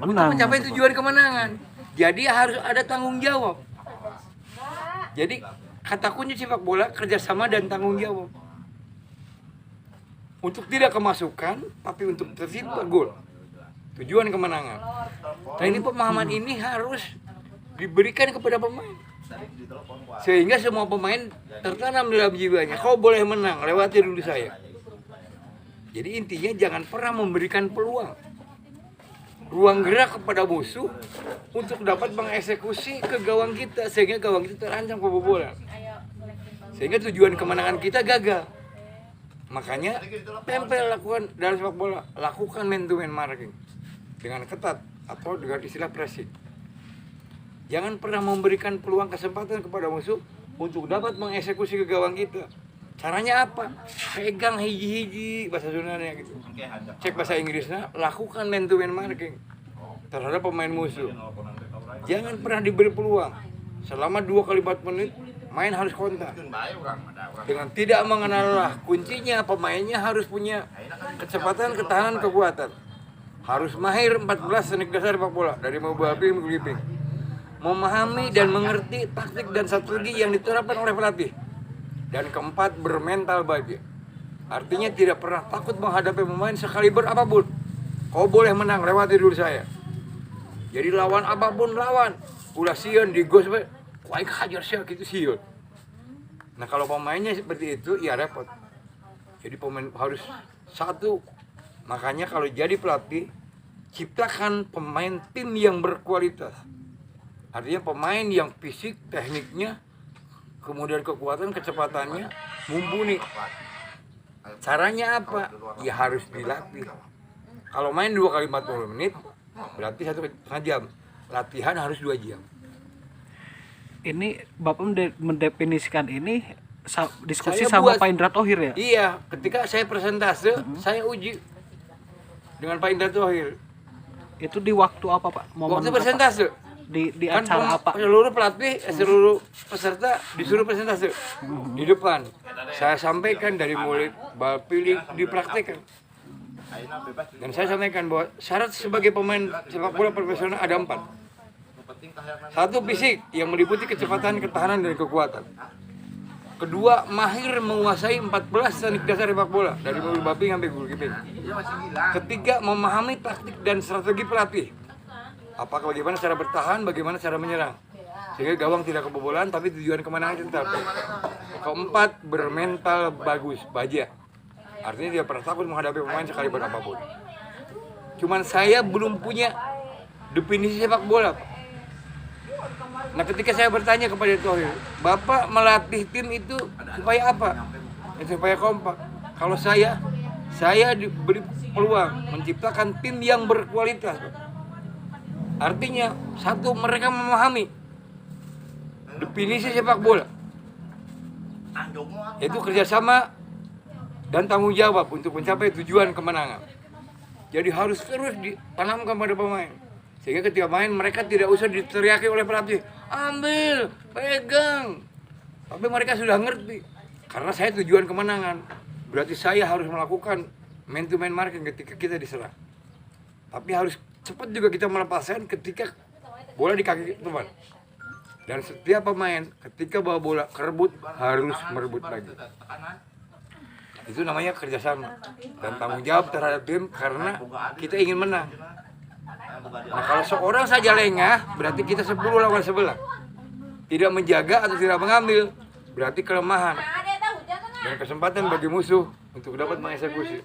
Untuk mencapai tujuan kemenangan. Jadi harus ada tanggung jawab. Jadi kata kunci sepak bola kerjasama dan tanggung jawab. Untuk tidak kemasukan, tapi untuk tercipta gol. Tujuan kemenangan. Nah ini pemahaman ini harus diberikan kepada pemain. Sehingga semua pemain tertanam dalam jiwanya. Kau boleh menang, lewati dulu saya. Jadi intinya jangan pernah memberikan peluang, ruang gerak kepada musuh untuk dapat mengeksekusi ke gawang kita. Sehingga gawang kita terancam kebobolan. Sehingga tujuan kemenangan kita gagal. Makanya tempel lakukan dalam sepak bola, lakukan man to man marking dengan ketat atau dengan istilah pressing. Jangan pernah memberikan peluang kesempatan kepada musuh untuk dapat mengeksekusi ke gawang kita. Caranya apa? Pegang hiji-hiji bahasa Sundanya gitu. Cek bahasa Inggrisnya, lakukan man to man marking terhadap pemain musuh. Jangan pernah diberi peluang. Selama 2 kali 4 menit main harus kontak. Dengan tidak mengenal lelah. Kuncinya pemainnya harus punya kecepatan, ketahanan, kekuatan. Harus mahir 14 teknik dasar sepak bola dari Mubabi ke Guliping. Memahami dan mengerti taktik dan strategi yang diterapkan oleh pelatih. Dan keempat, bermental baja. Artinya tidak pernah takut menghadapi pemain sekaliber apapun. Kau boleh menang, lewati dulu saya. Jadi lawan apapun lawan. Ulah sieun di gos we, ku aing hajar sia kitu sieun. Nah, kalau pemainnya seperti itu ya repot. Jadi pemain harus satu. Makanya kalau jadi pelatih, ciptakan pemain tim yang berkualitas. Artinya pemain yang fisik, tekniknya, kemudian kekuatan, kecepatannya mumpuni. Caranya apa? Ya harus dilatih. Kalau main 2 kali 40 menit, berarti 1,5 jam. Latihan harus 2 jam. Ini Bapak mendefinisikan ini diskusi Saya sama buat- Pak Indra Thohir ya? Iya, ketika saya presentase, saya uji dengan Pak Indra Thohir. Itu di waktu apa Pak? Waktu apa? presentase. Di Kan acara apa? seluruh pelatih, seluruh peserta disuruh presentase di depan. Saya sampaikan dari mulai bal pilih dipraktekkan. Dan saya sampaikan bahwa syarat sebagai pemain sepak bola profesional ada 4. 1, fisik yang meliputi kecepatan, ketahanan, dan kekuatan. Kedua, mahir menguasai 14 teknik dasar sepak bola dari mulai babi sampai goalkeeping. Ketiga, memahami taktik dan strategi pelatih. Apakah bagaimana cara bertahan, bagaimana cara menyerang. Sehingga gawang tidak kebobolan tapi tujuan kemenangan tetap. Keempat, bermental bagus, baja. Artinya dia pernah takut menghadapi pemain sekaliber apapun. Cuman saya belum punya definisi sepak bola, Pak. Nah, ketika saya bertanya kepada Thohir, Bapak melatih tim itu supaya apa? Ya, supaya kompak. Kalau saya diberi peluang menciptakan tim yang berkualitas. Artinya, satu, mereka memahami definisi sepak bola, yaitu kerjasama dan tanggung jawab untuk mencapai tujuan kemenangan. Jadi harus terus ditanamkan pada pemain. Sehingga ketika main mereka tidak usah diteriaki oleh pelatih, ambil, pegang. Tapi mereka sudah ngerti. Karena saya tujuan kemenangan. Berarti saya harus melakukan man to man marking ketika kita diserang. Tapi harus cepat juga kita melepaskan ketika bola di kaki teman. Dan setiap pemain ketika bawa bola kerebut harus merebut lagi. Itu namanya kerjasama dan tanggung jawab terhadap tim karena kita ingin menang. Nah, kalau seorang saja lengah berarti kita 10 lawan 11. Tidak menjaga atau tidak mengambil berarti kelemahan dan kesempatan bagi musuh untuk dapat mengeksekusi.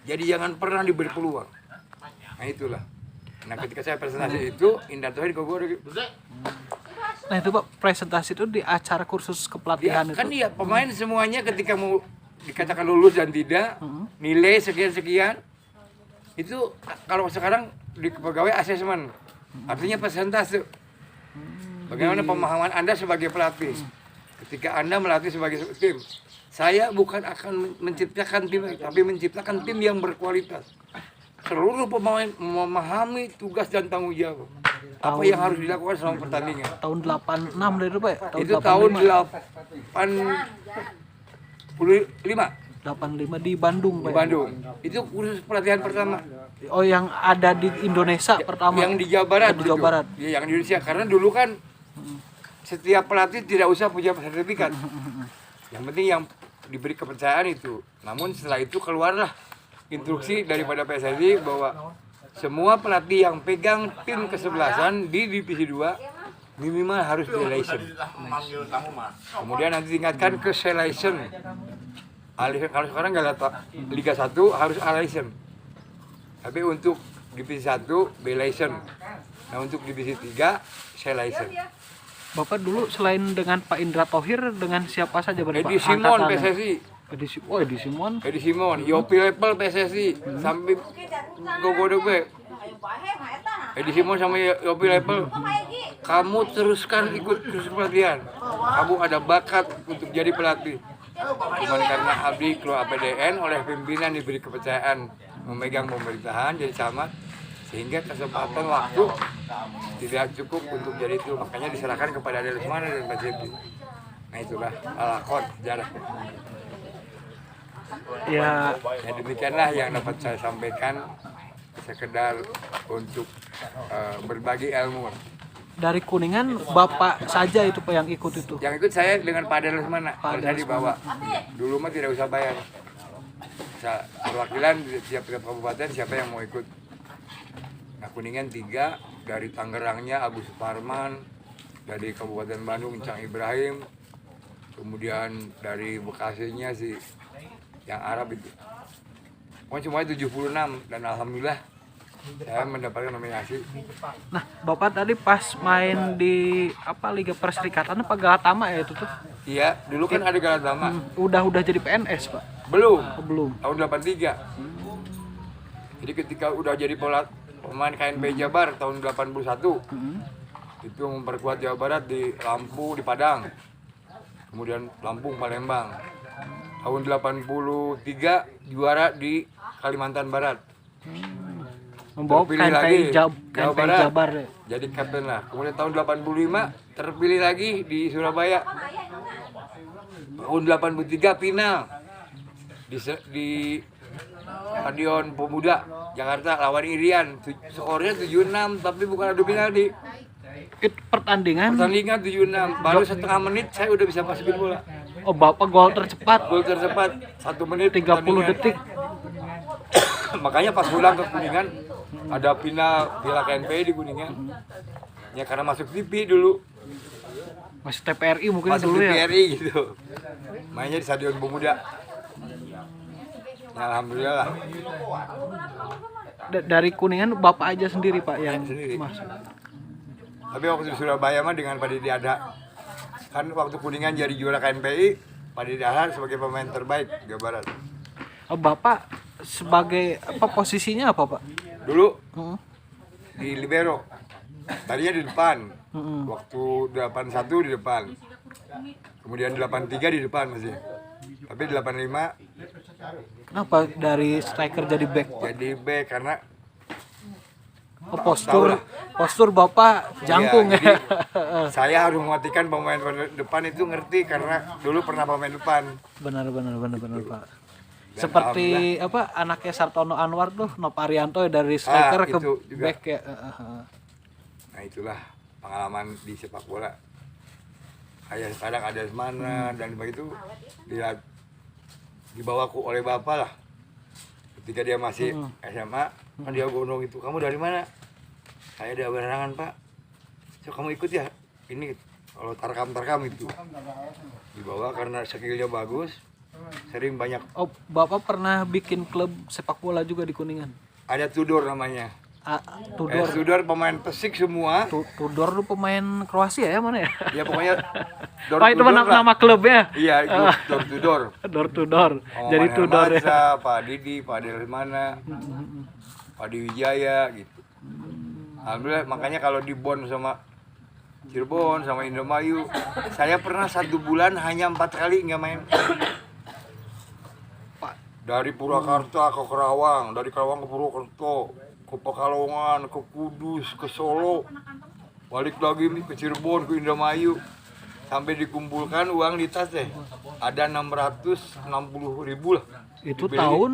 Jadi jangan pernah diberi peluang. Nah itulah. Nah ketika saya presentasi itu, Indra Thohir gue Nah itu Pak, presentasi itu di acara kursus kepelatihan kan itu. iya, pemain semuanya ketika mau dikatakan lulus dan tidak, nilai sekian-sekian, itu kalau sekarang di pegawai asesmen, artinya persentase. Bagaimana pemahaman Anda sebagai pelatih? Ketika Anda melatih sebagai tim, saya bukan akan menciptakan tim, tapi menciptakan tim yang berkualitas. Seluruh pemain memahami tugas dan tanggung jawab. Apa yang harus dilakukan selama pertandingan. Tahun 86 dari itu Pak ya? Itu tahun 85. 85 di Bandung, di Pak. Bandung. Itu kursus pelatihan pertama. Oh, yang ada di Indonesia pertama. Yang di Jawa Barat. Di Jawa itu. Barat. Iya, yang di Indonesia. Karena dulu kan setiap pelatih tidak usah punya sertifikat. Yang penting yang diberi kepercayaan itu. Namun setelah itu keluarlah instruksi daripada PSSI bahwa semua pelatih yang pegang tim kesebelasan di divisi 2 minimal harus D-license. Kemudian nanti tingkatkan ke C-license. Kalau sekarang nggak Liga 1 harus A-license. Tapi untuk divisi 1 B-license. Nah untuk divisi 3 C-license. Bapak dulu selain dengan Pak Indra Thohir dengan siapa saja Pak? Edi Simon Angkatannya? PSSI. Edi Simon. Edi Simon, Yopi Level PSSI sampai Gogodogbe. Edi Simon sama Yopi Level, kamu teruskan ikut kursus pelatihan. Kamu ada bakat untuk jadi pelatih. Cuman karena Abdi keluar APDN oleh pimpinan diberi kepercayaan memegang pemerintahan jadi camat, sehingga kesempatan waktu tidak cukup untuk jadi itu, makanya diserahkan kepada Ade Lesmana dan Pak Cepi. Nah itulah alakon sejarah. Ya, Ya demikianlah yang dapat saya sampaikan, sekedar untuk berbagi ilmu. dari Kuningan Bapak saja itu Pak yang ikut itu. Yang ikut saya dengan Pak Ade Lesmana, Pak Ade saya dibawa. Dulu mah tidak usah bayar. Bisa perwakilan di tiap kabupaten siapa yang mau ikut. Nah Kuningan 3, dari Tangerangnya Agus Suparman, dari Kabupaten Bandung Cang Ibrahim, kemudian dari Bekasinya si yang Arab itu. Pokoknya semuanya 76 dan alhamdulillah saya mendapatkan nominasi. Nah, Bapak tadi pas main di Liga Perserikatan apa Galatama ya itu tuh? Iya, dulu kan ada Galatama. Udah jadi PNS, Pak. Belum. Oh, belum. Tahun 83. Jadi ketika udah jadi pemain KNP Jabar tahun 81. Itu memperkuat Jawa Barat di Lampung, di Padang. Kemudian Lampung, Palembang. Tahun 83 juara di Kalimantan Barat. Membawa Terpilih lagi KNP Jabar. Ya. Jadi kapten lah. Kemudian tahun 85 terpilih lagi di Surabaya. Tahun 83 final di Stadion Pemuda Jakarta lawan Irian. Skornya 7-6 tapi bukan adu penalti. Itu pertandingan 76, baru setengah menit saya udah bisa masukin bola. Oh, Bapak gol tercepat Gol tercepat 1 menit 30 pertandingan. detik. Makanya pas pulang ke Kuningan ada final Piala KNP di Kuningan. Ya karena masuk TV dulu. Masih TPRI mungkin Masuk dulu ya. TPRI gitu. Mainnya di Stadion Pemuda. Ya, alhamdulillah lah. Dari Kuningan Bapak aja sendiri Pak yang Sendiri. masuk. Tapi waktu di Surabaya mah dengan Pak Didi Ada. Kan waktu Kuningan jadi juara KNPI, Pak Didi Ada sebagai pemain terbaik Jawa Barat. Oh, Bapak sebagai posisinya apa Pak? Dulu Heeh. di libero. Tadinya di depan. Heeh. Waktu 81 di depan. Kemudian 83 di depan masih. Tapi 85 Kenapa dari striker jadi back Pak? jadi back karena Postur Bapak jangkung iya, ya. jadi saya harus mematikan pemain depan itu ngerti karena dulu pernah pemain depan. Benar Pak. Dan Seperti anaknya Sartono Anwar tuh Noparianto dari striker ke itu juga. back ya. Nah itulah pengalaman di sepak bola. Kayak sekarang ada mana dan begitu dia dibawaku oleh bapak lah. Ketika dia masih SMA, kan dia gondong itu, kamu dari mana? Saya dari Barangan Pak. So kamu ikut ya? Ini kalau tarkam itu dibawa karena skillnya bagus, sering banyak. Oh, Bapak pernah bikin klub sepak bola juga di Kuningan? Ada Tudor namanya. Tudor. Tudor pemain Persik semua. Tudor lu pemain Kroasia ya mana ya? Ya pokoknya Oh, itu nama klubnya. Iya, itu Tudor. Tudor. Jadi Tudor ya. Masa, Pak Didi, Pak Delmana, Pak Diwijaya gitu. Alhamdulillah, makanya kalau di Bon sama Cirebon sama Indramayu, saya pernah 1 bulan hanya 4 kali nggak main. Dari Purwakarta ke Kerawang, dari Kerawang ke Purwokerto, ke Pekalongan, ke Kudus, ke Solo, balik lagi ke Cirebon, ke Indramayu. sampai dikumpulkan uang di tas deh. Ada 660.000 lah. Itu Dibeli tahun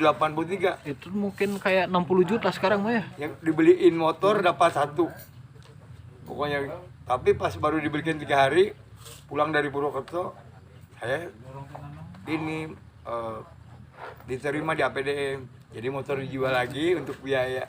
83. itu mungkin kayak 60 juta sekarang mah ya. Yang dibeliin motor dapat satu. Pokoknya, tapi pas baru dibelikan 3 hari pulang dari Purwokerto, saya ini diterima di APDM. Jadi motor dijual lagi untuk biaya.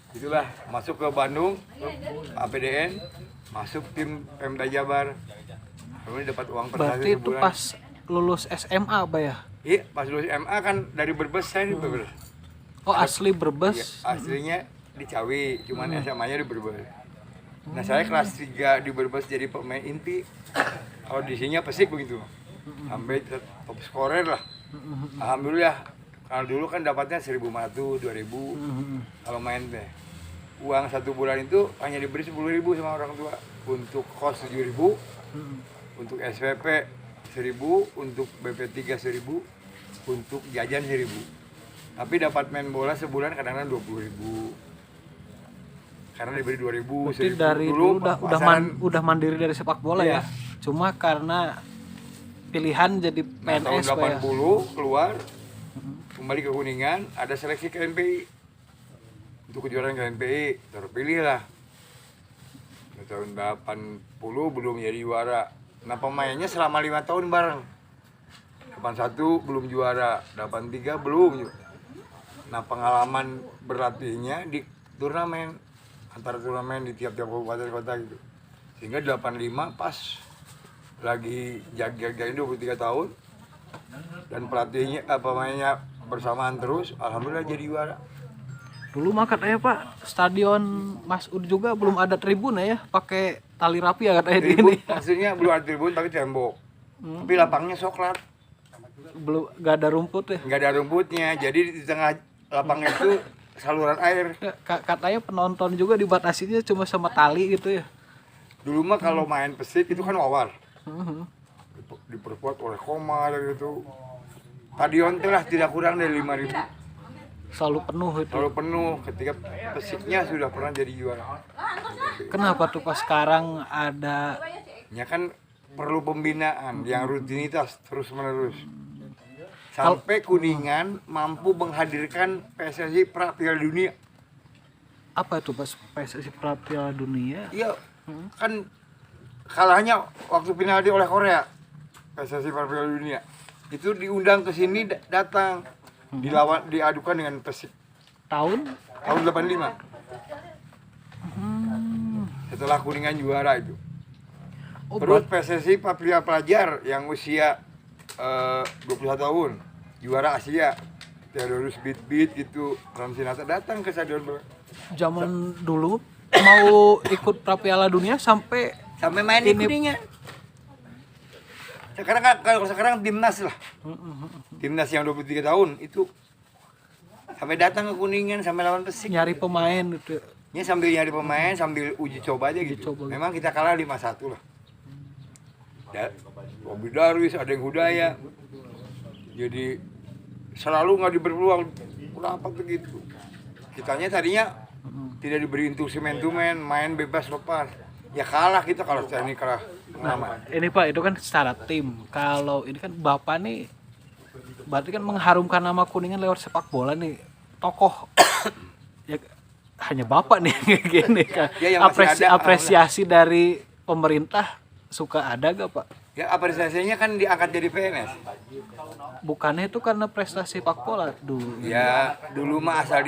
Itulah masuk ke Bandung, ke APDN, masuk tim Pemda Jabar. Kemudian dapat uang per hari Berarti itu sebulan. pas lulus SMA apa ya? Iya, pas lulus MA kan dari Brebes saya di Brebes. Oh asli Iya, Brebes. aslinya di Cawi, cuman SMA-nya di Brebes. Nah, saya kelas 3 di Brebes jadi pemain inti. Audisinya Persik begitu. Sampai top scorer lah. Alhamdulillah. Kalau dulu kan dapatnya 1.500, 2.000 kalau main teh. Uang 1 bulan itu hanya diberi 10.000 sama orang tua. Untuk kos 7.000, untuk SPP 1.000, untuk BP3 1.000, untuk jajan 1.000. Tapi dapat main bola sebulan kadang-kadang 20.000. Karena diberi 2.000, Berarti 1.000. dari dulu pasaran- udah mandiri dari sepak bola Iya. ya. Cuma karena pilihan jadi Nah, tahun PNS Pak ya. 80 keluar, kembali ke Kuningan, ada seleksi ke NPI. Untuk kejuaraan ke NPI, terpilih lah. Tahun 80 belum jadi juara. Nah, pemainnya selama 5 tahun bareng. 81 belum juara, 83 belum. Nah, pengalaman berlatihnya di turnamen, antar turnamen di tiap-tiap kabupaten kota gitu. Sehingga 85 pas lagi jaga-jagain 23 tahun dan pelatihnya pemainnya bersamaan terus, alhamdulillah jadi juara. Dulu mah katanya Pak, stadion Mas Ud juga belum ada tribun ya, pakai tali rapi ya katanya di Tribun, ini. maksudnya belum ada tribun tapi tembok. Tapi lapangnya coklat, Belum gak ada rumput ya. nggak ada rumputnya. Jadi di tengah lapangnya itu saluran air. Katanya penonton juga dibatasinya cuma sama tali gitu ya. Dulu mah kalau main Persik itu kan wawar, Mhm. diperkuat oleh Komar gitu. Stadion telah tidak kurang dari 5.000. Selalu penuh itu. Kalau penuh ketika Persiknya sudah pernah jadi juara. Kenapa tuh pas sekarang ada Ya kan perlu pembinaan yang rutinitas terus menerus. Sampai Kuningan mampu menghadirkan PSSI pra Piala Dunia. apa itu pas PSSI pra Piala Dunia? Iya, kan kalahnya waktu penalti oleh Korea. PSSI pra Piala Dunia. Itu diundang ke sini datang. Diadukan dengan Persik Tahun? tahun 85. Setelah Kuningan juara itu. Oh, Terus PSSI Papua Pelajar yang usia 21 tahun juara Asia. Theodorus Beat gitu, Ramsinata datang ke stadion zaman dulu mau ikut pra Piala Dunia sampai main di Ini- Kuningan. Sekarang kan kalau sekarang timnas lah. Timnas yang 23 tahun itu sampai datang ke Kuningan sampai lawan Persik. nyari pemain gitu. Ini sambil nyari pemain, sambil uji coba aja gitu. coba. Memang kita kalah 5-1 lah. Bobby Darwis, ada yang Hudaya. Jadi selalu nggak diberi peluang. Kenapa begitu? Kitanya tadinya tidak diberi instrumen, main bebas lepas. Ya kalah kita kalau ini kalah pengalaman. Ini Pak, itu kan secara tim. Kalau ini kan Bapak nih berarti kan mengharumkan nama Kuningan lewat sepak bola nih. Tokoh ya hanya Bapak nih kayak gini kan. Ya, yang masih ada, Apresiasi dari pemerintah suka ada gak Pak? Ya apresiasinya kan diangkat jadi PNS. Bukannya itu karena prestasi sepak bola dulu. Ya dulu mah asal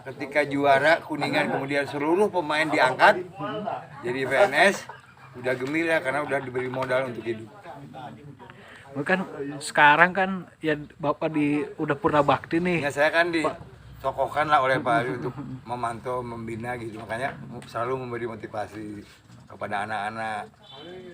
ketika juara Kuningan kemudian seluruh pemain diangkat jadi PNS, udah gembira karena udah diberi modal untuk hidup. Kan sekarang kan ya Bapak udah purna bakti nih. Ya saya kan ditokohkan lah oleh Pak Ali untuk memantau, membina gitu, makanya selalu memberi motivasi kepada anak-anak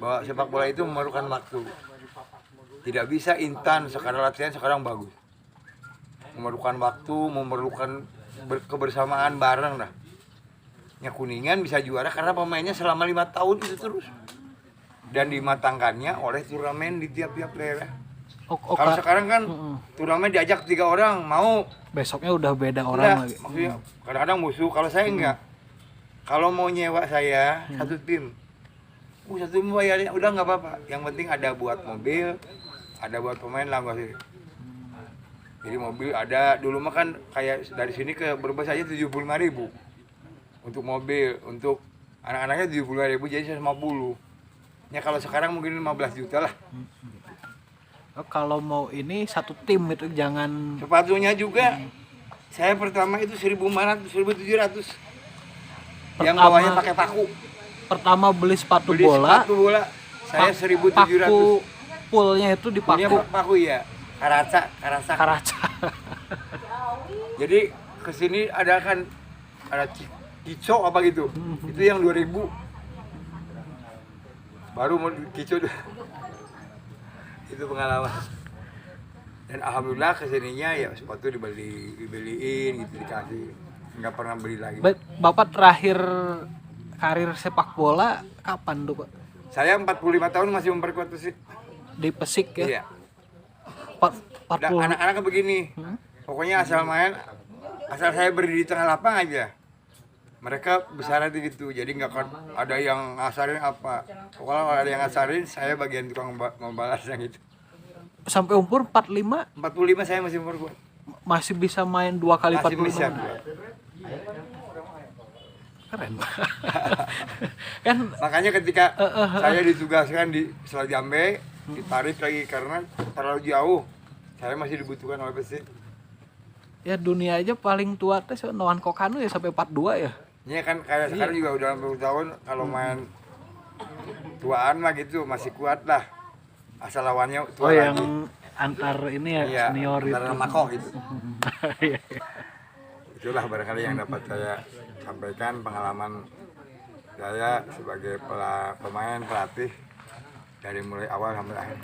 bahwa sepak bola itu memerlukan waktu. Tidak bisa instan, sekarang latihan sekarang bagus. Memerlukan waktu, memerlukan kebersamaan bareng lah. Ya Kuningan bisa juara karena pemainnya selama 5 tahun itu terus. Dan dimatangkannya oleh turnamen di tiap-tiap daerah. Kalau sekarang kan turnamen diajak 3 orang, mau besoknya udah beda udah, orang lagi. maksudnya kadang-kadang musuh. Kalau saya enggak. Kalau mau nyewa saya satu tim, satu tim bayarnya udah nggak apa-apa. Yang penting ada buat mobil, ada buat pemain lah nggak sih. Jadi mobil ada, dulu mah kan kayak dari sini ke Brebes aja 75.000 untuk mobil, untuk anak-anaknya 75.000 jadi 150. Ya kalau sekarang mungkin 15 juta lah. Oh, kalau mau ini satu tim itu jangan. Sepatunya juga saya pertama itu 1.500, 1.700. Yang bawahnya pakai paku. Pertama beli sepatu Beli bola. sepatu bola saya 1.700. Paku poolnya itu di Punya paku. paku ya. Karaca. Jadi kesini ada kan ada Kico apa gitu. Itu yang 2.000. Baru mau Kico itu pengalaman. Dan alhamdulillah kesininya ya sepatu dibeliin gitu, dikasih. Nggak pernah beli lagi. Bapak terakhir karir sepak bola kapan tuh, Pak? Saya 45 tahun masih memperkuat Persik. Di Pesik ya? Iya. 40. Anak-anak begini, pokoknya asal main, asal saya berdiri di tengah lapang aja. Mereka besar hati gitu, jadi nggak ada yang ngasarin apa. Pokoknya kalau ada yang ngasarin, saya bagian tukang membalas yang itu. Sampai umur 45 45 saya masih memperkuat. masih bisa main 2 kali Masih 45. bisa. Keren. Kan Makanya ketika saya ditugaskan di Selat Jambe, ditarik lagi karena terlalu jauh. Saya masih dibutuhkan oleh Persik. ya dunia aja paling tua teh Noan Kokanu ya sampai 42 ya. Ini kan kayak sekarang juga udah 60 tahun kalau main tuaan lah gitu masih kuat lah. Asal lawannya tua lagi. Yang antar ini ya Iya, senior itu. antara makok gitu. Iya. Itulah barangkali yang dapat saya sampaikan pengalaman saya sebagai pemain pelatih dari mulai awal sampai akhir.